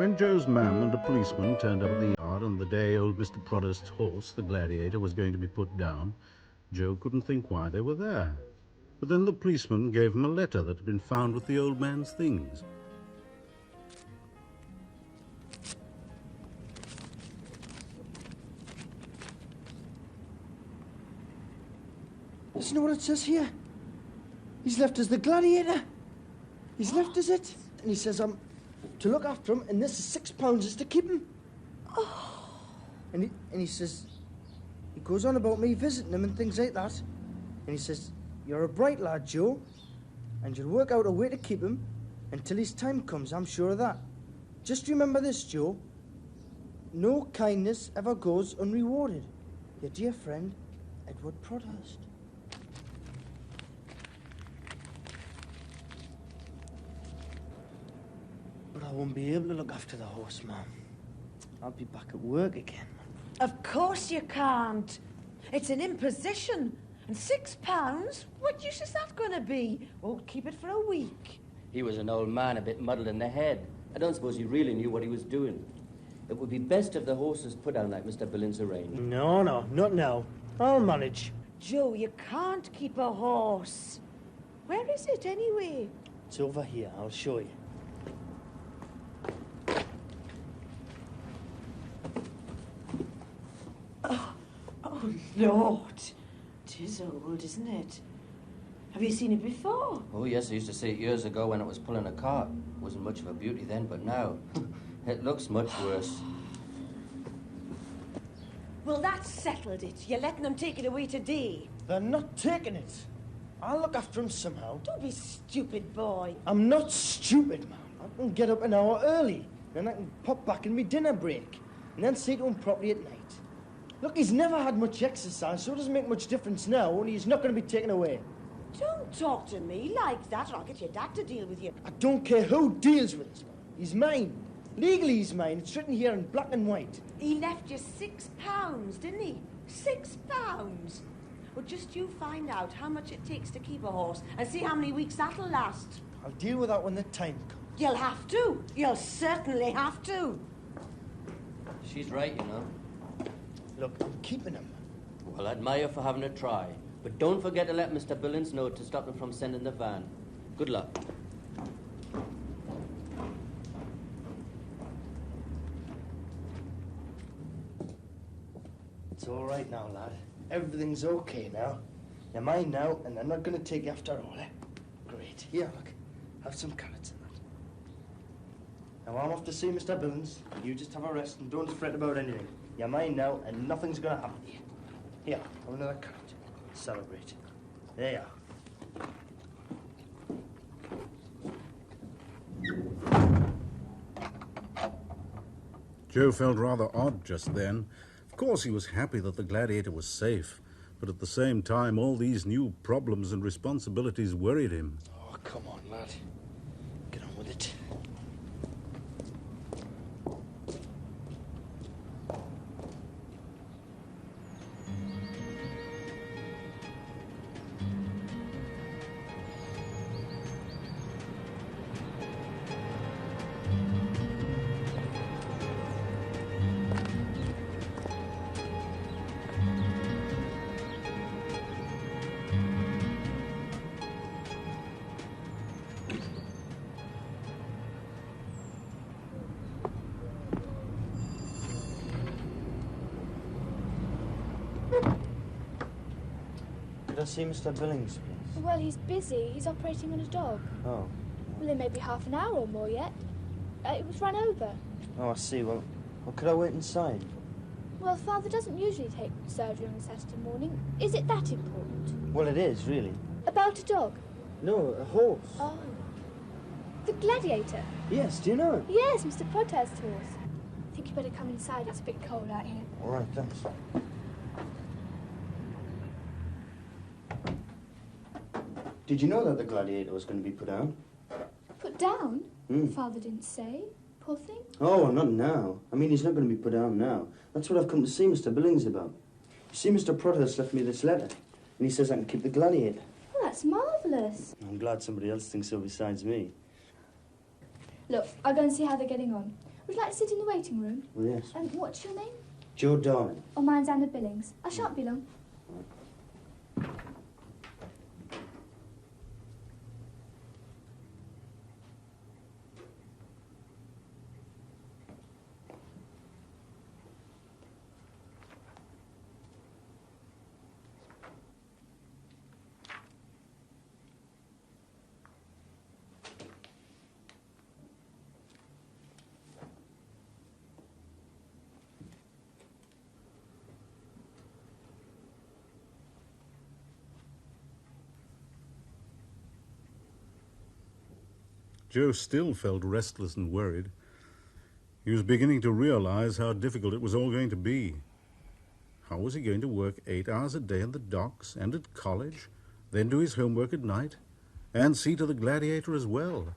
When Joe's man and a policeman turned up at the yard on the day old Mr. Prodhurst's horse, the Gladiator, was going to be put down, Joe couldn't think why they were there. But then the policeman gave him a letter that had been found with the old man's things. Listen to what it says here. He's left us the Gladiator. He's left us it. And he says, to look after him, and this is £6 is to keep him. Oh. And he says, he goes on about me visiting him and things like that. And he says, you're a bright lad, Joe, and you'll work out a way to keep him until his time comes, I'm sure of that. Just remember this, Joe. No kindness ever goes unrewarded. Your dear friend, Edward Prodhurst. But I won't be able to look after the horse, Mum. I'll be back at work again. Of course you can't. It's an imposition. And £6? What use is that going to be? Won't keep it for a week. He was an old man, a bit muddled in the head. I don't suppose he really knew what he was doing. It would be best if the horse was put down like Mr. Billings arranged. No, not now. I'll manage. Joe, you can't keep a horse. Where is it, anyway? It's over here. I'll show you. Oh, Lord. 'Tis old, isn't it? Have you seen it before? Oh, yes, I used to see it years ago when it was pulling a cart. Wasn't much of a beauty then, but now it looks much worse. Well, that's settled it. You're letting them take it away today. They're not taking it. I'll look after him somehow. Don't be stupid, boy. I'm not stupid, Mum. I can get up an hour early. Then I can pop back in my dinner break. And then see to him properly at night. Look, he's never had much exercise, so it doesn't make much difference now, only he's not going to be taken away. Don't talk to me like that, or I'll get your dad to deal with you. I don't care who deals with us, Mum. He's mine. Legally, he's mine. It's written here in black and white. He left you £6, didn't he? £6? Well, just you find out how much it takes to keep a horse and see how many weeks that'll last. I'll deal with that when the time comes. You'll have to. You'll certainly have to. She's right, you know. Look, I'm keeping him. Well, I admire you for having a try. But don't forget to let Mr. Billings know to stop them from sending the van. Good luck. It's all right now, lad. Everything's okay now. You're mine now, and they're not going to take you after all, eh? Great. Here, look. Have some carrots and that. Now, I'm off to see Mr. Billings. You just have a rest and don't fret about anything. You're mine now, and nothing's going to happen to you. Here, have another carrot. Celebrate. There you are. Joe felt rather odd just then. Of course, he was happy that the Gladiator was safe, but at the same time, all these new problems and responsibilities worried him. Oh, come on, lad. Get on with it. Could I see Mr. Billings, please? Well, he's busy. He's operating on a dog. Oh. Well, it may be half an hour or more yet. It was run over. Oh, I see. Well, could I wait inside? Well, Father doesn't usually take surgery on a Saturday morning. Is it that important? Well, it is, really. About a dog? No, a horse. Oh. The Gladiator? Yes, do you know it? Yes, Mr. Prodhurst's horse. I think you better come inside. It's a bit cold out here. All right, thanks. Did you know that the Gladiator was going to be put down? Put down? Father didn't say. Poor thing. Oh, not now. I mean, he's not going to be put down now. That's what I've come to see Mr. Billings about. You see, Mr. Prodhurst left me this letter, and he says I can keep the Gladiator. Well, that's marvellous. I'm glad somebody else thinks so besides me. Look, I'll go and see how they're getting on. Would you like to sit in the waiting room? Oh, yes. What's your name? Joe Darling. Oh, mine's Anna Billings. I shan't be long. Joe still felt restless and worried. He was beginning to realize how difficult it was all going to be. How was he going to work 8 hours a day in the docks and at college, then do his homework at night, and see to the Gladiator as well?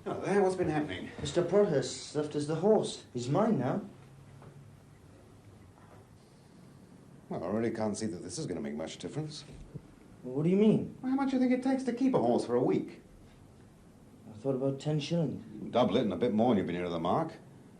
Oh, there, what's been happening? Mr. Prodhurst left us the horse. He's mine now. Well, I really can't see that this is going to make much difference. What do you mean? Well, how much do you think it takes to keep a horse for a week? I thought about 10 shillings. Double it and a bit more and you've been near the mark.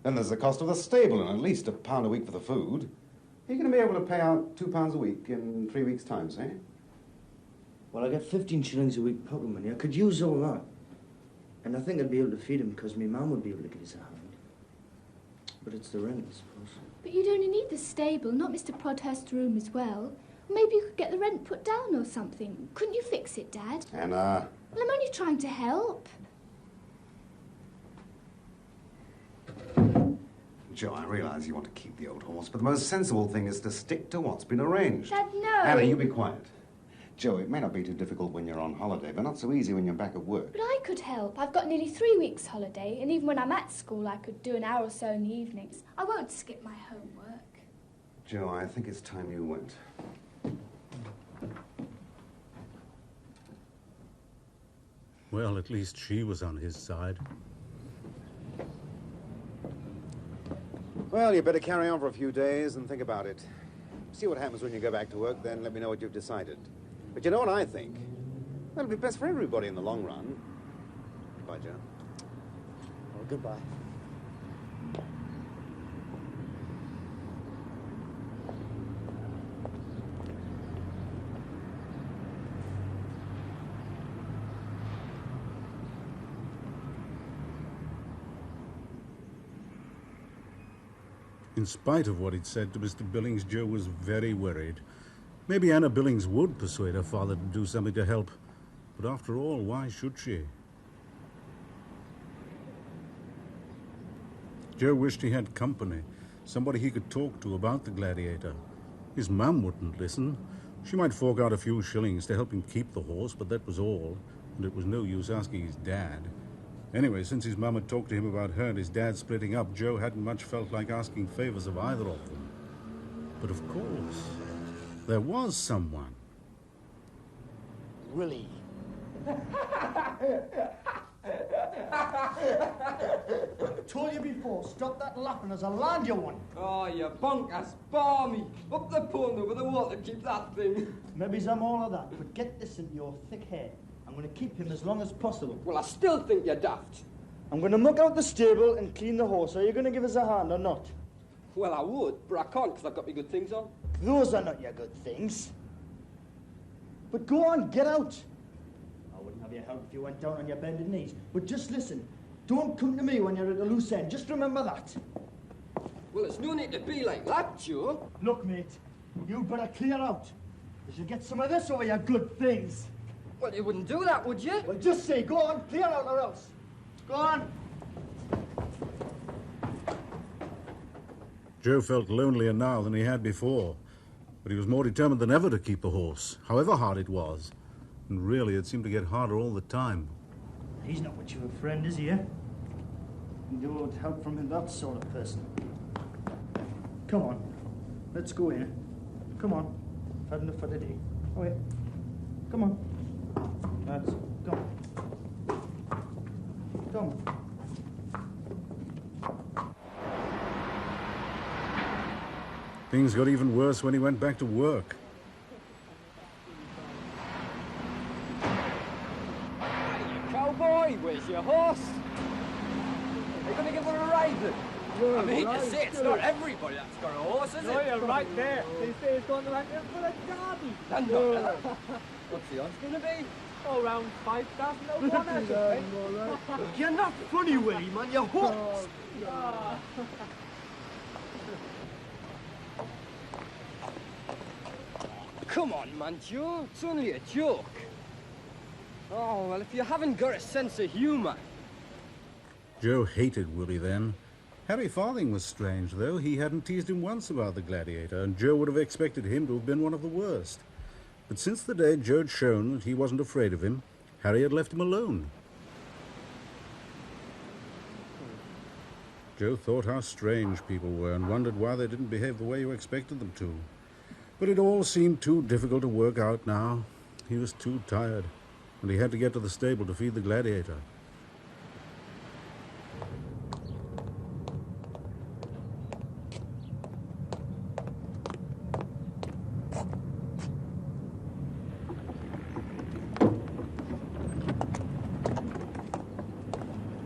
Then there's the cost of the stable and at least £1 a week for the food. Are you going to be able to pay out £2 a week in 3 weeks' time, say? Well, I get 15 shillings a week pocket money. I could use all that. And I think I'd be able to feed him because my mum would be able to get his hand. But it's the rent, I suppose. But you'd only need the stable, not Mr. Prodhurst's room as well. Maybe you could get the rent put down or something. Couldn't you fix it, Dad? Anna. Well, I'm only trying to help. Joe, I realise you want to keep the old horse, but the most sensible thing is to stick to what's been arranged. Dad, no. Anna, you be quiet. Joe, it may not be too difficult when you're on holiday, but not so easy when you're back at work. But I could help. I've got nearly 3 weeks' holiday, and even when I'm at school, I could do an hour or so in the evenings. I won't skip my homework. Joe, I think it's time you went. Well, at least she was on his side. Well, you better carry on for a few days and think about it. See what happens when you go back to work, then let me know what you've decided. But you know what I think? That'll be best for everybody in the long run. Goodbye, Joe. Oh, goodbye. In spite of what he'd said to Mr. Billings, Joe was very worried. Maybe Anna Billings would persuade her father to do something to help. But after all, why should she? Joe wished he had company, somebody he could talk to about the Gladiator. His mum wouldn't listen. She might fork out a few shillings to help him keep the horse, but that was all, and it was no use asking his dad. Anyway, since his mum had talked to him about her and his dad splitting up, Joe hadn't much felt like asking favours of either of them. But of course, there was someone. Willie. Told you before, stop that laughing as I land you one. Oh, you bonkers, balmy. Up the pond over the water, keep that thing. Maybe I'm all of that, but get this into your thick head. I'm going to keep him as long as possible. Well, I still think you're daft. I'm going to muck out the stable and clean the horse. Are you going to give us a hand or not? Well, I would, but I can't because I've got my good things on. Those are not your good things. But go on, get out. I wouldn't have you help if you went down on your bended knees. But just listen. Don't come to me when you're at a loose end. Just remember that. Well, it's no need to be like that, Joe. Look, mate, you'd better clear out. You should get some of this over your good things. Well, you wouldn't do that, would you? Well, just say, go on, clear out or else. Go on. Joe felt lonelier now than he had before, but he was more determined than ever to keep the horse, however hard it was. And really, it seemed to get harder all the time. He's not much of a friend, is he, eh? You won't help from him, that sort of person. Come on, let's go in. Come on, I've had enough for today. Oh, yeah. Come on. Lads, come. Come. Things got even worse when he went back to work. Hey, you cowboy, where's your horse? Are you going to give her a ride then? I mean, to say it's not everybody that's got a horse, is it? No, you're right there. They say it's going to like it for a derby. What's the odds going to be? Oh, around 5,000 to 1, I should think. You're not funny, Willie, man. You're hooked. Come on, man, Joe. It's only a joke. Oh, well, if you haven't got a sense of humour. Joe hated Willie then. Harry Farthing was strange, though. He hadn't teased him once about the Gladiator, and Joe would have expected him to have been one of the worst. But since the day Joe had shown that he wasn't afraid of him, Harry had left him alone. Joe thought how strange people were and wondered why they didn't behave the way you expected them to. But it all seemed too difficult to work out now. He was too tired, and he had to get to the stable to feed the Gladiator.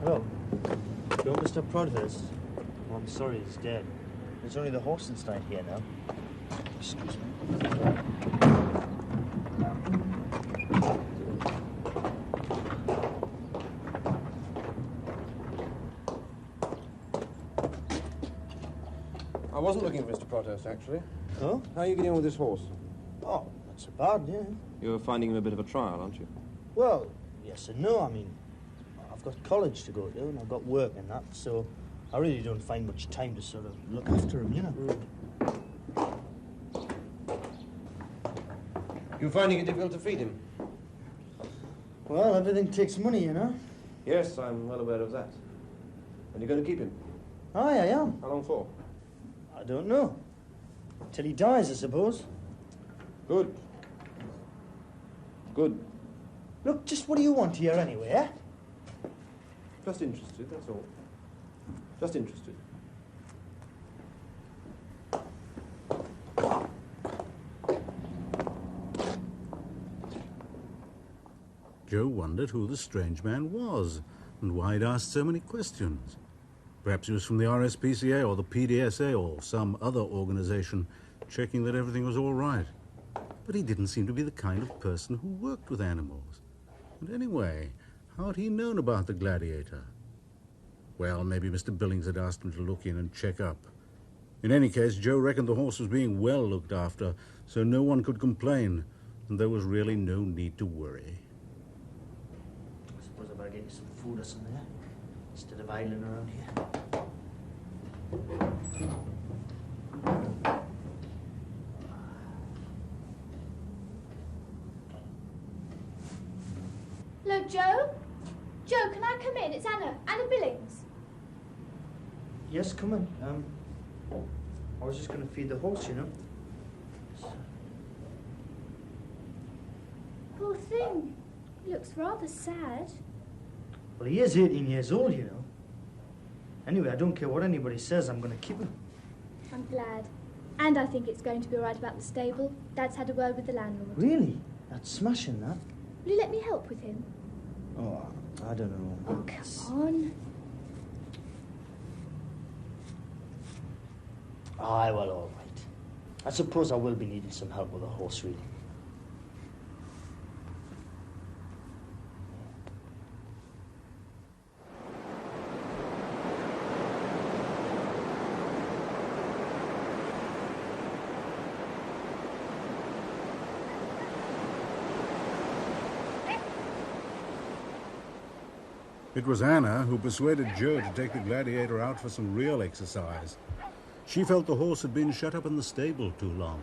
Hello. You're Mr. Prodhurst. Oh, I'm sorry, he's dead. There's only the horse inside here now. Excuse me. I wasn't looking for Mr. Prodhurst, actually. Oh? How are you getting on with this horse? Oh, not so bad, yeah. You're finding him a bit of a trial, aren't you? Well, yes and no. I mean, I've got college to go to, and I've got work and that, so I really don't find much time to sort of look after him, you know. You're finding it difficult to feed him? Well, everything takes money, you know. Yes, I'm well aware of that. And you're going to keep him? Aye, I am. How long for? I don't know. Till he dies, I suppose. Good. Good. Look, just what do you want here anyway, eh? Just interested, that's all. Just interested. Joe wondered who the strange man was and why he'd asked so many questions. Perhaps he was from the RSPCA or the PDSA or some other organization checking that everything was all right. But he didn't seem to be the kind of person who worked with animals. And anyway, how had he known about the Gladiator? Well, maybe Mr. Billings had asked him to look in and check up. In any case, Joe reckoned the horse was being well looked after, so no one could complain, and there was really no need to worry. I suppose I better get you some food or something, instead of idling around here. Hello, Joe? Joe, can I come in? It's Anna. Anna Billings. Yes, come in. I was just going to feed the horse, you know. Poor thing. He looks rather sad. Well, he is 18 years old, you know. Anyway, I don't care what anybody says, I'm going to keep him. I'm glad. And I think it's going to be all right about the stable. Dad's had a word with the landlord. Really? That's smashing, that. Will you let me help with him? Oh, I don't know. Oh, come on. Aye, well, all right. I suppose I will be needing some help with the horse, really. It was Anna who persuaded Joe to take the Gladiator out for some real exercise. She felt the horse had been shut up in the stable too long.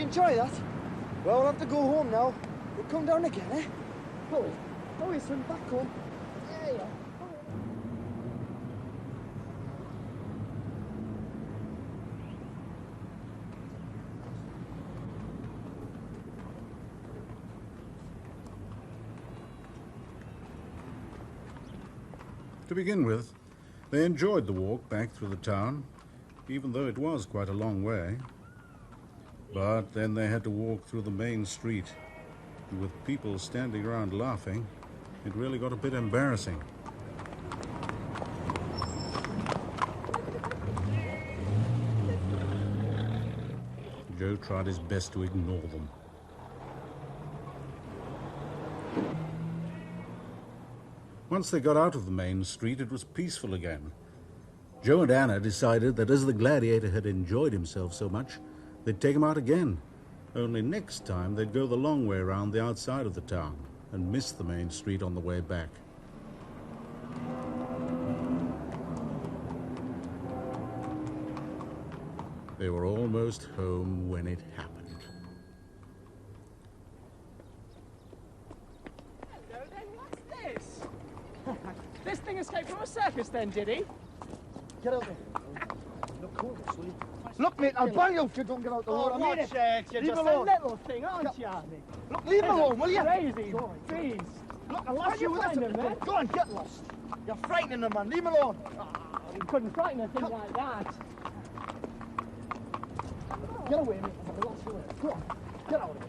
enjoy that? Well, we'll have to go home now. We'll come down again, eh? Oh, we swim back home. Yeah. To begin with, they enjoyed the walk back through the town, even though it was quite a long way. But then they had to walk through the main street, and with people standing around laughing, it really got a bit embarrassing. Joe tried his best to ignore them. Once they got out of the main street, it was peaceful again. Joe and Anna decided that as the Gladiator had enjoyed himself so much, they'd take him out again. Only next time they'd go the long way around the outside of the town and miss the main street on the way back. They were almost home when it happened. Hello then, what's this? This thing escaped from a circus then, did he? Get out there. Look, hold this, will you? Look, mate, I'll ban you if you don't get out the water. You're Leave just him a alone. little thing, aren't you, Andy? Look, leave him alone, will you? Crazy, jeez. Look, I lost you with find this. him, man? Go on, get lost. You're frightening him, man. Leave him alone. You couldn't frighten a thing like that. Get away, mate. I lost you with it. Go on, get out of it.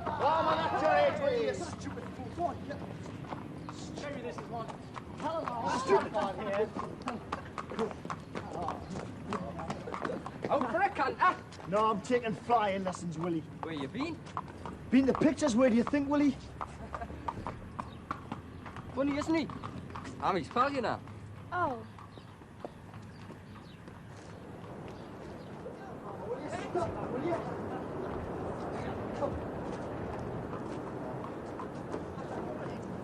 Oh, man, that's your age, will you, stupid fool. Go on, get Maybe this is one hell of a stupid part here. Out for a canter. No, I'm taking flying lessons, Willie. Where you been? Been to pictures, where do you think, Willie? Funny, isn't he? I'm his pal, you know. Oh. Will you?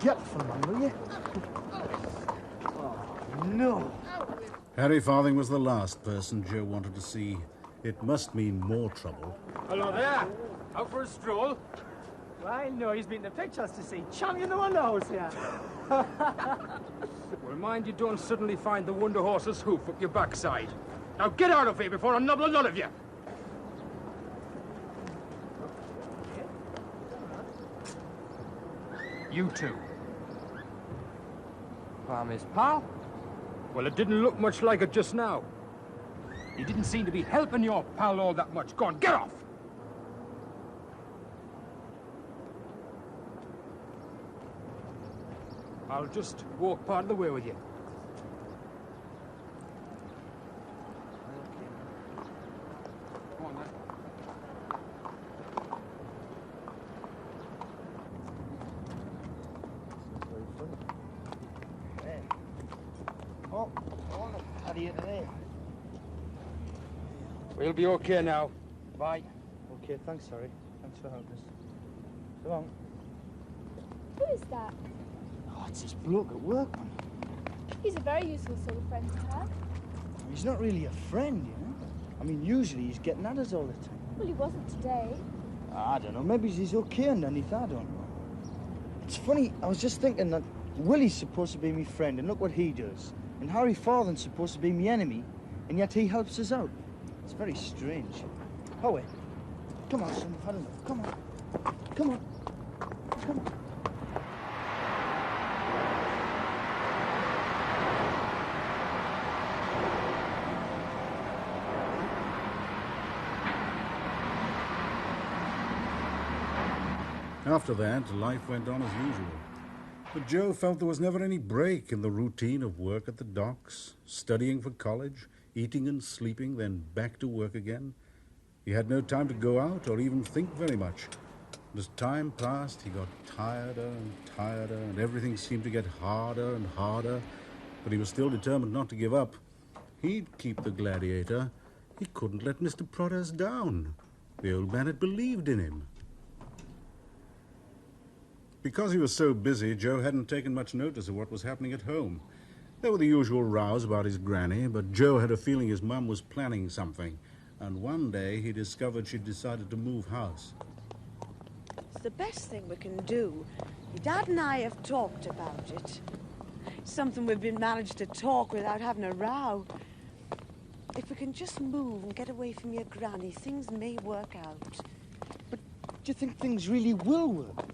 Get from him, will you? Oh, no. Harry Farthing was the last person Joe wanted to see. It must mean more trouble. Hello there. Out for a stroll? I know he's been to pictures to see champion the Wonder Horse here. Well, mind you don't suddenly find the Wonder Horse's hoof up your backside. Now get out of here before I nobble a lot of you. You two. I'm his pal. Well, it didn't look much like it just now. You didn't seem to be helping your pal all that much. Go on, get off! I'll just walk part of the way with you. Come on, then. Oh, look, Gladiator there. We'll be okay now. Bye. Okay, thanks, Harry. Thanks for helping us. So long. Who is that? Oh, it's this bloke at work, man. He's a very useful sort of friend to have. He's not really a friend, you know? I mean, usually he's getting at us all the time. Well, he wasn't today. I don't know, maybe he's okay underneath, I don't know. It's funny, I was just thinking that Willie's supposed to be my friend, and look what he does. And Harry Farthing's supposed to be my enemy, and yet he helps us out. It's very strange. Howie, come on, son, I've had enough. Come on. Come on. Come on. After that, life went on as usual. But Joe felt there was never any break in the routine of work at the docks, studying for college, eating and sleeping, then back to work again. He had no time to go out or even think very much. And as time passed, he got tireder and tireder, and everything seemed to get harder and harder, but he was still determined not to give up. He'd keep the Gladiator. He couldn't let Mr. Prodhurst down. The old man had believed in him. Because he was so busy, Joe hadn't taken much notice of what was happening at home. There were the usual rows about his granny, but Joe had a feeling his mum was planning something, And one day he discovered she'd decided to move house. It's the best thing we can do. Your dad and I have talked about it. It's something we've been managed to talk without having a row. If we can just move and get away from your granny, things may work out. But do you think things really will work?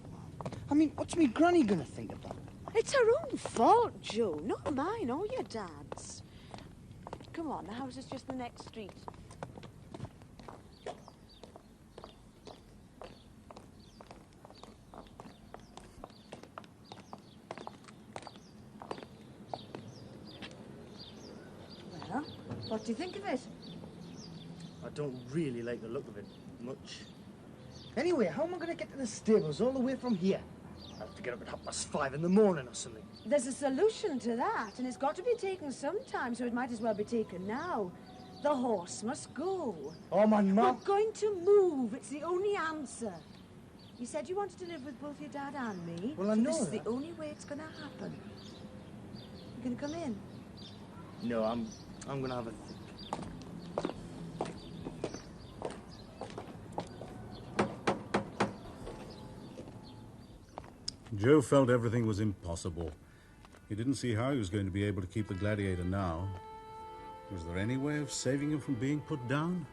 I mean, what's me granny gonna think about? It's her own fault, Joe, not mine or your dad's. Come on, the house is just the next street. Well, what do you think of it? I don't really like the look of it much. Anyway, how am I gonna get to the stables all the way from here? I'll have to get up at 5:30 in the morning or something. There's a solution to that, and it's got to be taken sometime, so it might as well be taken now. The horse must go. Oh, man, Mum. We're going to move. It's the only answer. You said you wanted to live with both your dad and me. Well, I so know this is that. the only way it's going to happen. You going to come in? No, I'm gonna have a think. Joe felt everything was impossible. He didn't see how he was going to be able to keep the Gladiator now. Was there any way of saving him from being put down?